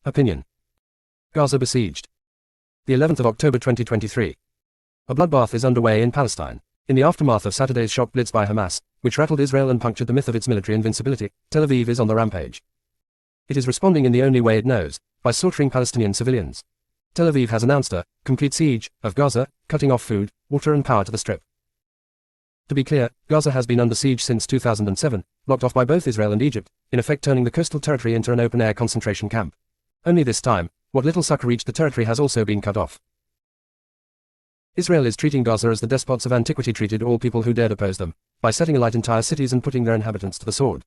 Opinion. Gaza besieged. The 11th of October 2023. A bloodbath is underway in Palestine. In the aftermath of Saturday's shock blitz by Hamas, which rattled Israel and punctured the myth of its military invincibility, Tel Aviv is on the rampage. It is responding in the only way it knows, by slaughtering Palestinian civilians. Tel Aviv has announced a complete siege of Gaza, cutting off food, water and power to the Strip. To be clear, Gaza has been under siege since 2007, blocked off by both Israel and Egypt, in effect turning the coastal territory into an open-air concentration camp. Only this time, what little succor reached the territory has also been cut off. Israel is treating Gaza as the despots of antiquity treated all people who dared oppose them, by setting alight entire cities and putting their inhabitants to the sword.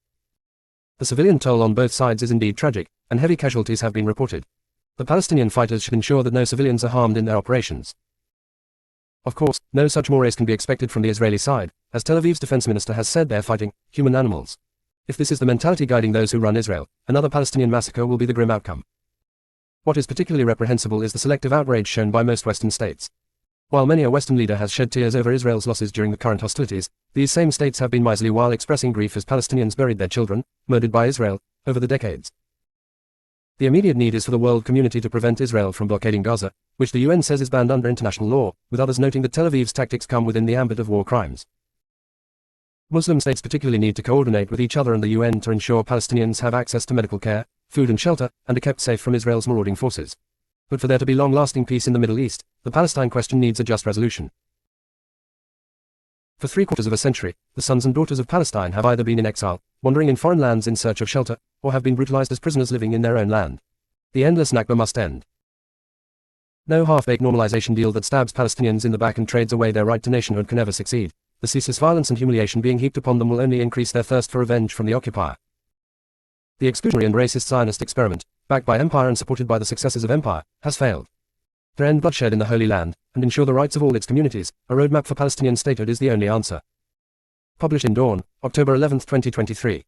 The civilian toll on both sides is indeed tragic, and heavy casualties have been reported. The Palestinian fighters should ensure that no civilians are harmed in their operations. Of course, no such mores can be expected from the Israeli side, as Tel Aviv's defense minister has said they're fighting human animals. If this is the mentality guiding those who run Israel, another Palestinian massacre will be the grim outcome. What is particularly reprehensible is the selective outrage shown by most Western states. While many a Western leader has shed tears over Israel's losses during the current hostilities, these same states have been miserly while expressing grief as Palestinians buried their children, murdered by Israel, over the decades. The immediate need is for the world community to prevent Israel from blockading Gaza, which the UN says is banned under international law, with others noting that Tel Aviv's tactics come within the ambit of war crimes. Muslim states particularly need to coordinate with each other and the UN to ensure Palestinians have access to medical care, food and shelter, and are kept safe from Israel's marauding forces. But for there to be long-lasting peace in the Middle East, the Palestine question needs a just resolution. For 3/4 of a century, the sons and daughters of Palestine have either been in exile, wandering in foreign lands in search of shelter, or have been brutalized as prisoners living in their own land. The endless Nakba must end. No half-baked normalization deal that stabs Palestinians in the back and trades away their right to nationhood can ever succeed. The ceaseless violence and humiliation being heaped upon them will only increase their thirst for revenge from the occupier. The exclusionary and racist Zionist experiment, backed by empire and supported by the successors of empire, has failed. To end bloodshed in the Holy Land, and ensure the rights of all its communities, a roadmap for Palestinian statehood is the only answer. Published in Dawn, October 11, 2023.